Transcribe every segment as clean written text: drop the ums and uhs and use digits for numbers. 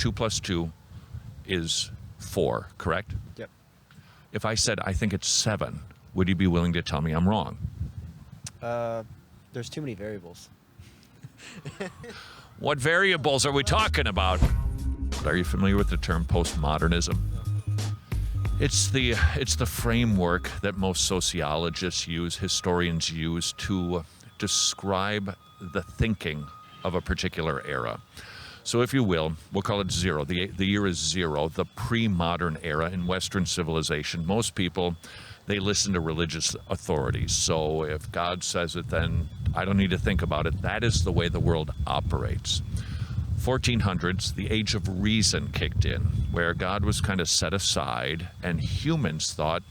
2 plus 2 is 4, correct? Yep. If I said I think it's 7, would you be willing to tell me I'm wrong? There's too many variables. What variables are we talking about? Are you familiar with the term postmodernism? It's the framework that most sociologists use, historians use to describe the thinking of a particular era. So if you will, we'll call it 0. The year is 0, the pre-modern era in Western civilization. Most people, they listen to religious authorities. So if God says it, then I don't need to think about it. That is the way the world operates. 1400s, the age of reason kicked in, where God was kind of set aside and humans thought,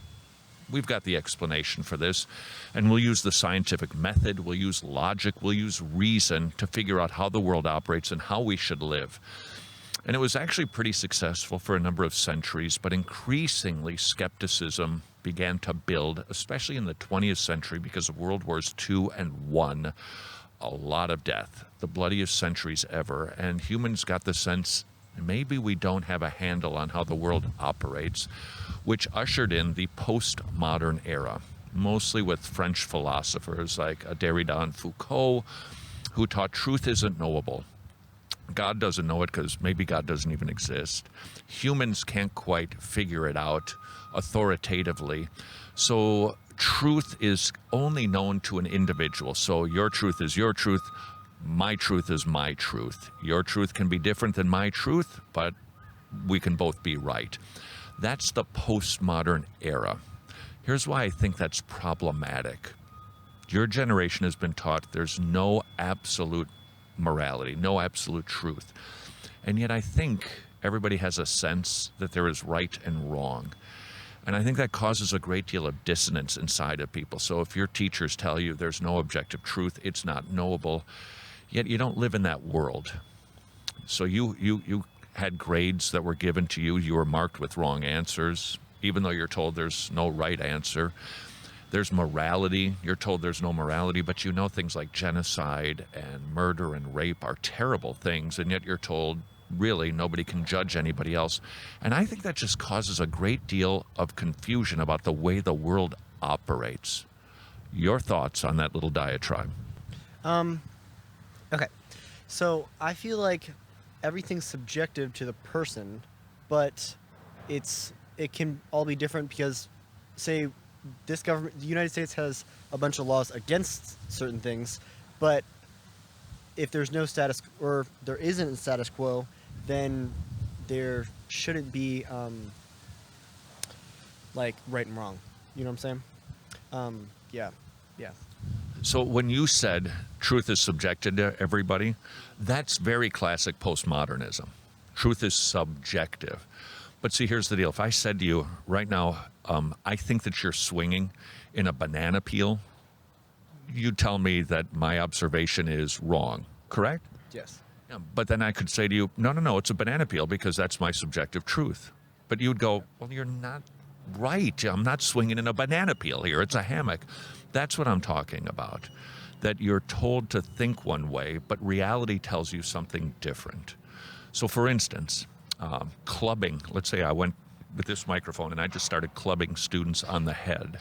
we've got the explanation for this, and we'll use the scientific method, we'll use logic, we'll use reason to figure out how the world operates and how we should live. And it was actually pretty successful for a number of centuries, but increasingly skepticism began to build, especially in the 20th century because of World Wars II and I. A lot of death, the bloodiest centuries ever, and humans got the sense maybe we don't have a handle on how the world operates, which ushered in the postmodern era, mostly with French philosophers like Derrida and Foucault, who taught truth isn't knowable. God doesn't know it because maybe God doesn't even exist. Humans can't quite figure it out authoritatively. So truth is only known to an individual. So your truth is your truth. My truth is my truth. Your truth can be different than my truth, but we can both be right. That's the postmodern era. Here's why I think that's problematic. Your generation has been taught there's no absolute morality, no absolute truth. And yet I think everybody has a sense that there is right and wrong. And I think that causes a great deal of dissonance inside of people. So if your teachers tell you there's no objective truth, it's not knowable, yet you don't live in that world. So you had grades that were given to you. You were marked with wrong answers, even though you're told there's no right answer. There's morality. You're told there's no morality, but you know things like genocide and murder and rape are terrible things, and yet you're told really nobody can judge anybody else. And I think that just causes a great deal of confusion about the way the world operates. Your thoughts on that little diatribe? Okay. So I feel like everything's subjective to the person, but it can all be different because, say, this government, the United States, has a bunch of laws against certain things, but if there's no status, or there isn't a status quo, then there shouldn't be like right and wrong. You know what I'm saying? Yeah. So when you said truth is subjected to everybody, that's very classic postmodernism. Truth is subjective. But see, here's the deal. If I said to you right now, I think that you're swinging in a banana peel, you tell me that my observation is wrong, correct? Yes. Yeah, but then I could say to you, no, it's a banana peel because that's my subjective truth. But you'd go, well, you're not right. I'm not swinging in a banana peel here. It's a hammock. That's what I'm talking about, that you're told to think one way, but reality tells you something different. So for instance, clubbing, let's say I went with this microphone and I just started clubbing students on the head.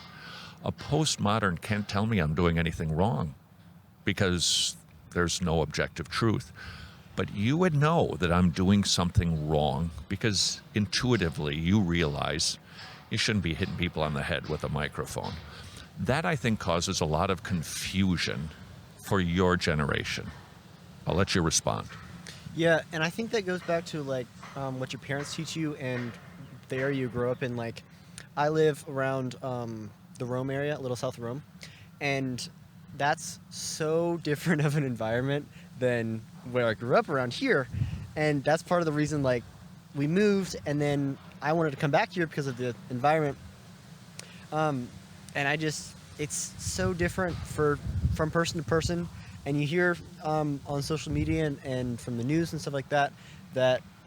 A postmodern can't tell me I'm doing anything wrong because there's no objective truth. But you would know that I'm doing something wrong because intuitively you realize you shouldn't be hitting people on the head with a microphone. That, I think, causes a lot of confusion for your generation. I'll let you respond. Yeah, and I think that goes back to like what your parents teach you and the area you grow up in. Like, I live around the Rome area, a little south of Rome, and that's so different of an environment than where I grew up around here. And that's part of the reason, like, we moved, and then I wanted to come back here because of the environment. And it's so different from person to person. And you hear on social media and from the news and stuff like that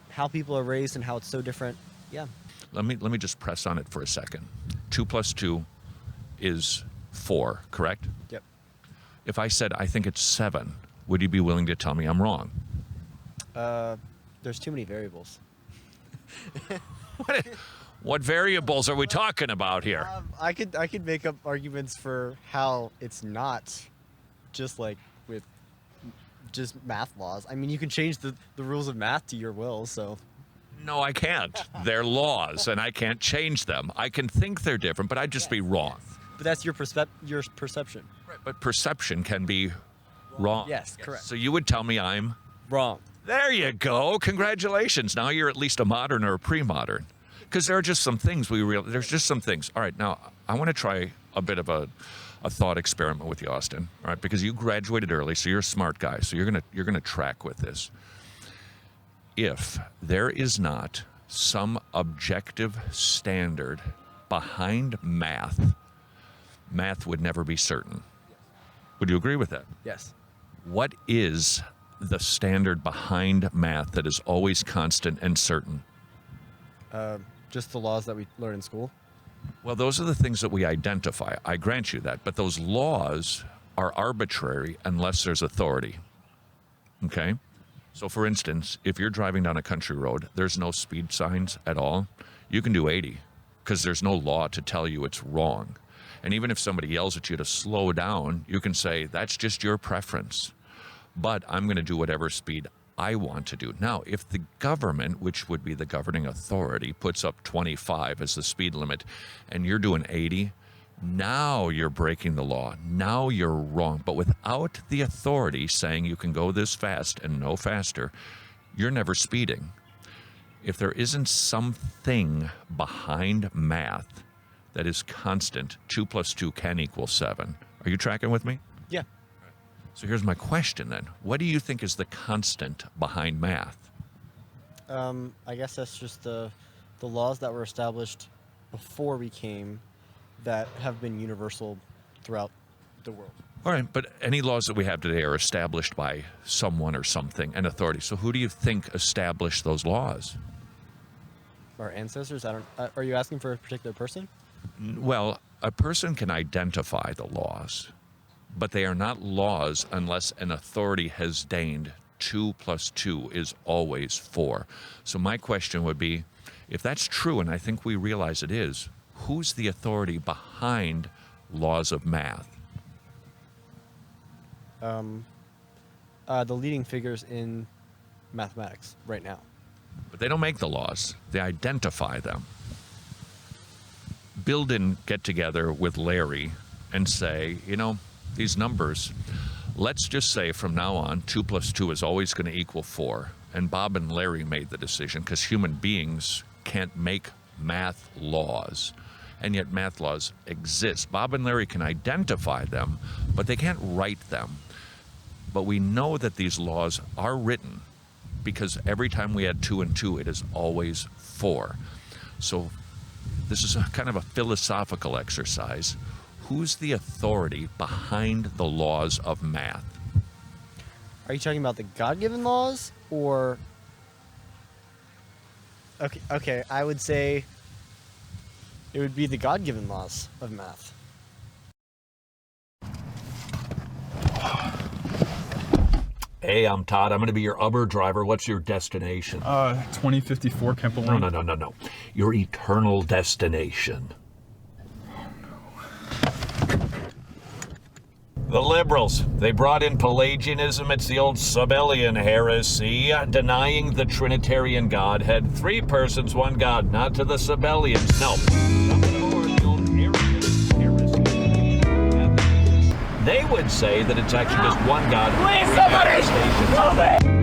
how people are raised and how it's so different. Yeah. Let me just press on it for a second. 2 plus 2 is 4, correct? Yep. If I said I think it's 7, would you be willing to tell me I'm wrong? There's too many variables. What variables are we talking about here? I could make up arguments for how it's not just like with just math laws. I mean, you can change the rules of math to your will, so. No, I can't. They're laws, and I can't change them. I can think they're different, but I'd just be wrong. But that's your perception. Right, but perception can be wrong. Yes, correct. So you would tell me I'm Wrong. There you go. Congratulations. Now you're at least a modern or a pre-modern. Because there are just some things there's just some things. All right, now I want to try a bit of a thought experiment with you, Austin. All right, because you graduated early, so you're a smart guy. So you're gonna track with this. If there is not some objective standard behind math would never be certain. Would you agree with that? Yes. What is the standard behind math that is always constant and certain? Just the laws that we learn in school. Well, those are the things that we identify. I grant you that. But those laws are arbitrary unless there's authority. Okay? So, for instance, if you're driving down a country road, there's no speed signs at all. You can do 80 because there's no law to tell you it's wrong. And even if somebody yells at you to slow down, you can say, that's just your preference. But I'm going to do whatever speed I want to do. Now, if the government, which would be the governing authority, puts up 25 as the speed limit and you're doing 80, now you're breaking the law. Now you're wrong. But without the authority saying you can go this fast and no faster, you're never speeding. If there isn't something behind math that is constant, 2 + 2 can equal 7. Are you tracking with me? Yeah. So here's my question then. What do you think is the constant behind math? I guess that's just the laws that were established before we came that have been universal throughout the world. All right, but any laws that we have today are established by someone or something, an authority. So who do you think established those laws? Our ancestors? Are you asking for a particular person? Well, a person can identify the laws, but they are not laws unless an authority has deigned 2 + 2 is always 4. So my question would be, if that's true, and I think we realize it is, who's the authority behind laws of math? The leading figures in mathematics right now. But they don't make the laws. They identify them. Bill didn't get together with Larry and say, these numbers, let's just say from now on, 2 + 2 is always going to equal 4. And Bob and Larry made the decision because human beings can't make math laws. And yet math laws exist. Bob and Larry can identify them, but they can't write them. But we know that these laws are written because every time we add 2 and 2, it is always 4. So this is kind of a philosophical exercise. Who's the authority behind the laws of math? Are you talking about the God-given laws or... Okay, I would say it would be the God-given laws of math. Hey, I'm Todd. I'm going to be your Uber driver. What's your destination? 2054 Kemple Lane. No. Your eternal destination. The liberals, they brought in Pelagianism. It's the old Sabellian heresy, denying the Trinitarian Godhead. 3 persons, 1 God, not to the Sabellians. No. They would say that it's actually just 1 God. Please, somebody! Stop it!